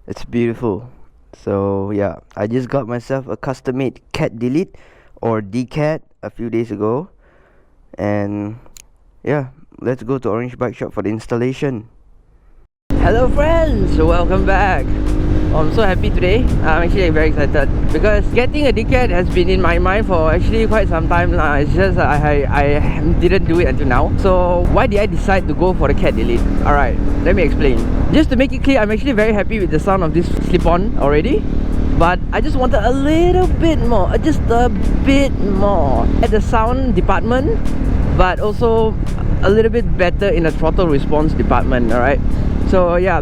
It's beautiful. So yeah, I just got myself a custom-made cat delete or Decat a few days ago, and yeah, let's go to Orange Bike Shop for the installation. Hello friends, welcome back. I'm so happy today. I'm actually very excited because getting a Decat has been in my mind for actually quite some time now. It's just I didn't do it until now. So why did I decide to go for the cat delete? Alright, let me explain. Just to make it clear, I'm actually very happy with the sound of this slip-on already, but I just wanted a little bit more, just a bit more at the sound department, but also a little bit better in the throttle response department. Alright, so yeah,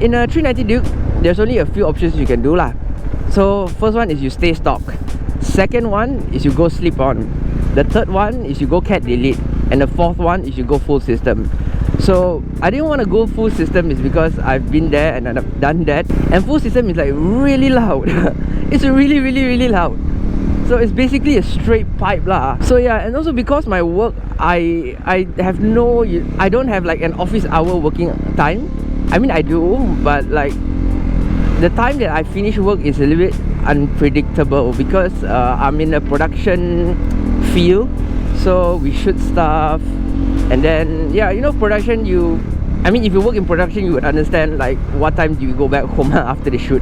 in a 390 Duke, there's only a few options you can do lah. So first one is you stay stock, second one is you go slip on, the third one is you go cat delete, and the fourth one is you go full system. So I didn't want to go full system is because I've been there and I've done that, and full system is like really loud. It's really loud. So it's basically a straight pipe lah. So yeah, and also because my work, I don't have like an office hour working time. I mean I do, but like the time that I finish work is a little bit unpredictable because I'm in a production field, so we shoot stuff, and then yeah, you know, production, I mean if you work in production, you would understand like what time do you go back home after the shoot.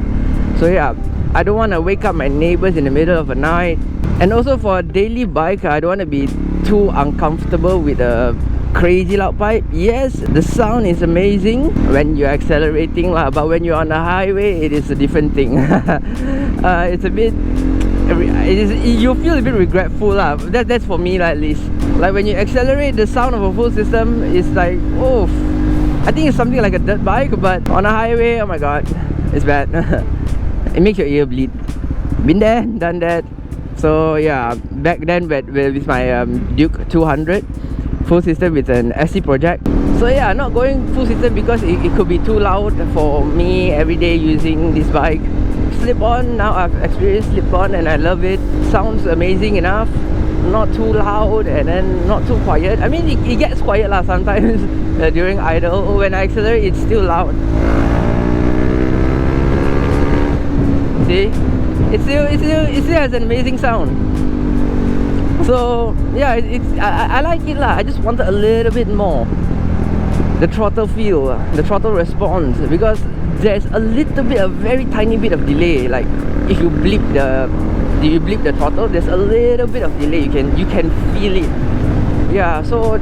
So yeah, I don't want to wake up my neighbors in the middle of the night, and also for a daily bike, I don't want to be too uncomfortable with a crazy loud pipe. Yes, the sound is amazing when you're accelerating lah, but when you're on the highway, it is a different thing. It's a bit, you feel a bit regretful lah. That's for me lah, at least. Like when you accelerate, the sound of a full system is like, oh, I think it's something like a dirt bike, but on a highway, oh my god, it's bad. It makes your ear bleed. Been there, done that. So yeah, back then with my Duke 200 full system with an SC project. So yeah, not going full system because it could be too loud for me every day using this bike. Slip-on, now I've experienced slip-on and I love it. Sounds amazing enough, not too loud and then not too quiet. I mean it gets quiet lah sometimes during idle. When I accelerate, it's still loud. See, it still has an amazing sound. So yeah, I like it lah. I just wanted a little bit more. The throttle feel, the throttle response, because there's a little bit, a very tiny bit of delay. Like if you bleep the throttle, there's a little bit of delay. You can feel it. Yeah, so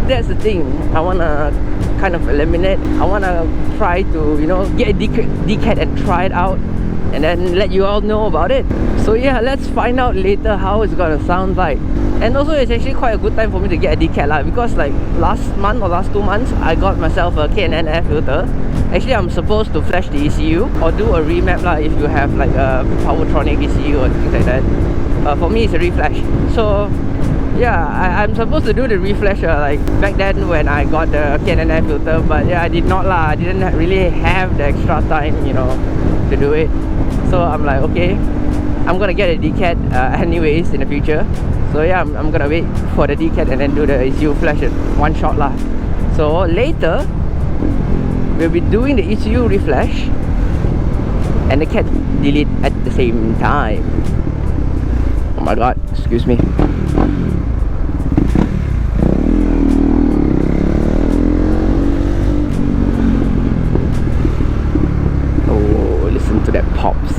that's the thing I wanna kind of eliminate. I wanna try to, you know, get a Decat and try it out, and then let you all know about it. So yeah, let's find out later how it's gonna sound like. And also it's actually quite a good time for me to get a Decat lah, because like last month or last 2 months I got myself a K&N air filter. Actually I'm supposed to flash the ECU or do a remap lah if you have like a Powertronic ECU or things like that. For me it's a reflash. So yeah, I'm supposed to do the reflash like back then when I got the K&N air filter, but yeah, I did not lah. I didn't really have the extra time, you know, to do it. So I'm like, okay, I'm gonna get a Decat anyways in the future. So yeah, I'm gonna wait for the Decat and then do the ECU flash at one shot lah. So later we'll be doing the ECU reflash and the cat delete at the same time. Oh my god, excuse me. Oh, listen to that pops.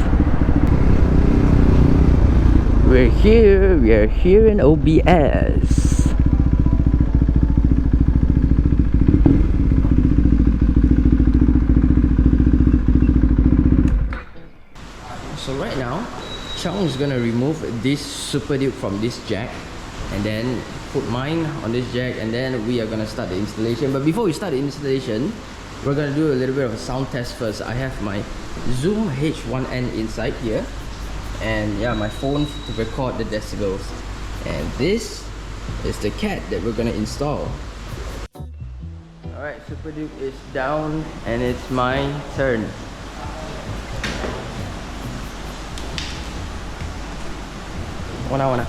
We are here in OBS. So right now, Chong is gonna remove this Super Duke from this jack and then put mine on this jack, and then we are gonna start the installation. But before we start the installation, we're gonna do a little bit of a sound test first. I have my Zoom H1N inside here, and yeah, my phone to record the decibels, and this is the cat that we're gonna install. Alright, Super Duke is down and it's my turn. Wana.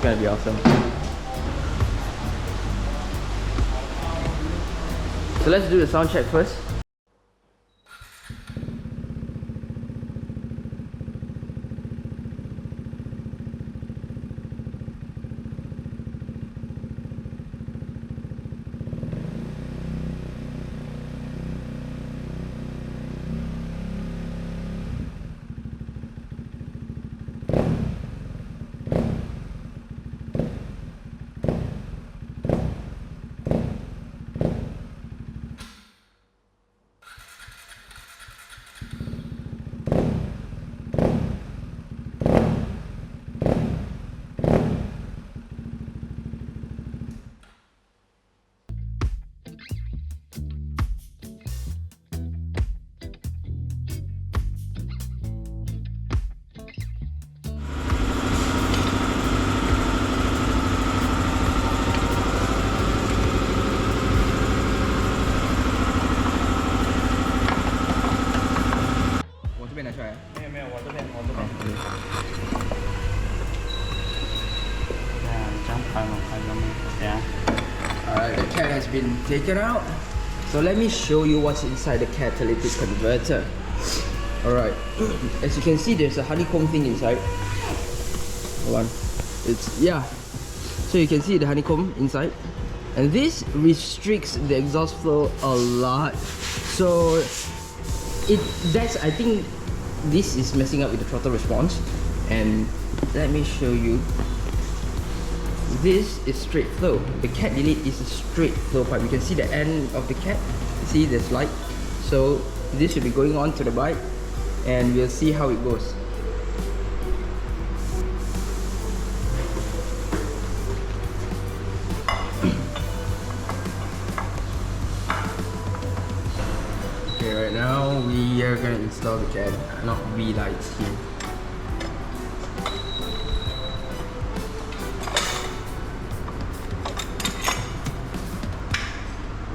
gonna be awesome. So let's do the sound check first. Alright, the cat has been taken out. So let me show you what's inside the catalytic converter. Alright, as you can see, there's a honeycomb thing inside. Hold on. So you can see the honeycomb inside. And this restricts the exhaust flow a lot. So I think this is messing up with the throttle response. And let me show you. This is straight flow. The cat delete is a straight flow pipe. You can see the end of the cat. See, there's light. So this should be going on to the bike, and we'll see how it goes. Okay, right now we are gonna install the cat, not V lights here.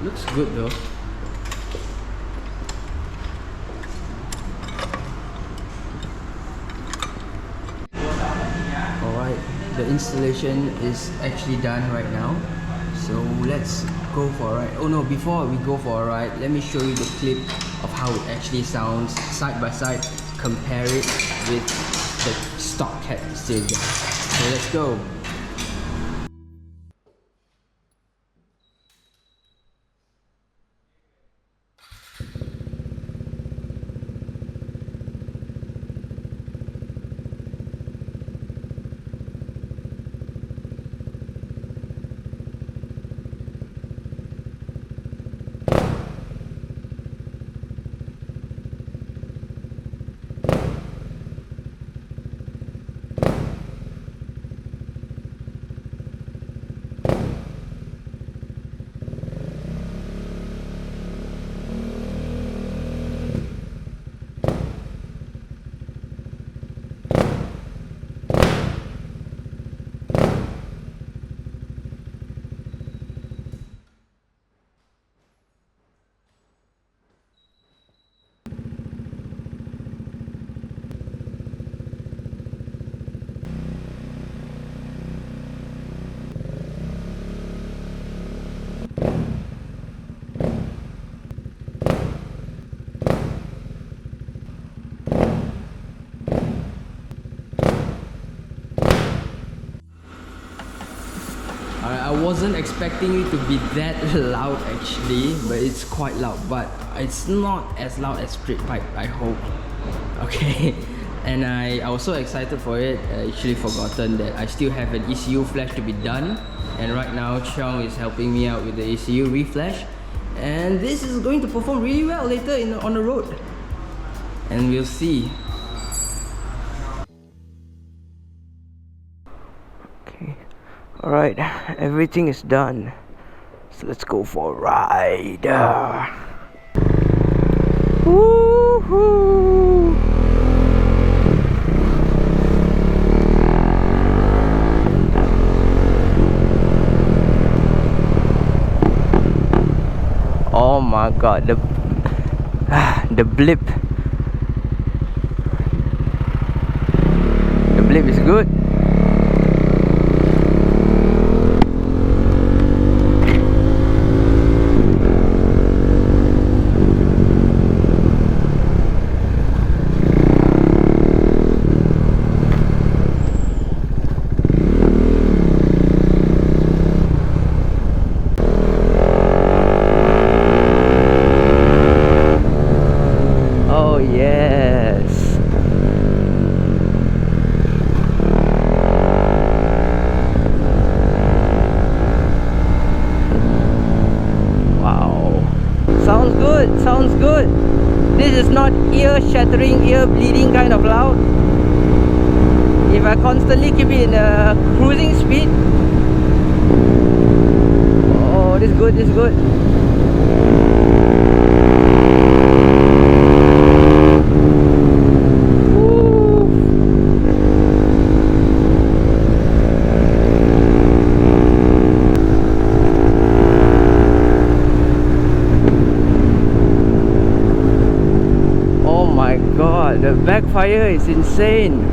Looks good though. Alright, the installation is actually done right now. So let's go for a ride. Oh no, before we go for a ride, let me show you the clip of how it actually sounds side by side. Compare it with the stock cat stereo. So let's go. I wasn't expecting it to be that loud actually, but it's quite loud, but it's not as loud as straight pipe, I hope. Okay, and I was so excited for it, I actually forgotten that I still have an ECU flash to be done, and right now Chong is helping me out with the ECU reflash, and this is going to perform really well later on the road, and we'll see. Alright, everything is done. So let's go for a ride. Woohoo! Oh my god, the blip. The blip is good. if I constantly keep it in a cruising speed. Oh, this is good, this is good. The backfire is insane.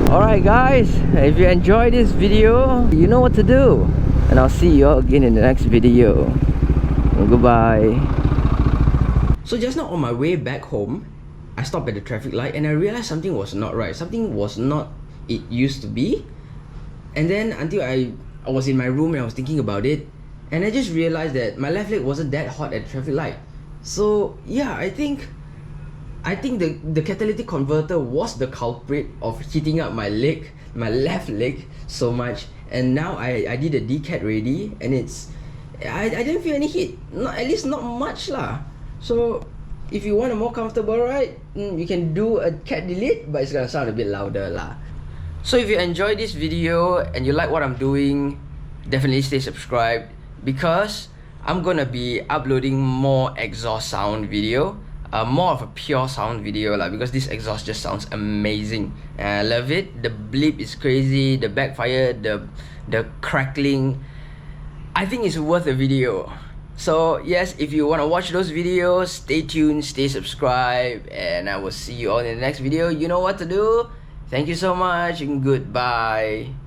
Alright guys, if you enjoyed this video, you know what to do. And I'll see you all again in the next video. Goodbye. So just now on my way back home, I stopped at the traffic light and I realized something was not right. Something was not it used to be. And then until I was in my room and I was thinking about it, and I just realized that my left leg wasn't that hot at the traffic light. So yeah, I think the catalytic converter was the culprit of heating up my leg, my left leg so much. And now I did a Decat already, and I didn't feel any heat, at least not much lah. So if you want a more comfortable ride, you can do a cat delete, but it's gonna sound a bit louder lah. So if you enjoyed this video and you like what I'm doing, definitely stay subscribed, because I'm gonna be uploading more exhaust sound video. More of a pure sound video lah, because this exhaust just sounds amazing and I love it. The bleep is crazy, the backfire, the crackling. I think it's worth a video. So yes, if you want to watch those videos, stay tuned, stay subscribed, and I will see you all in the next video. You know what to do. Thank you so much and goodbye.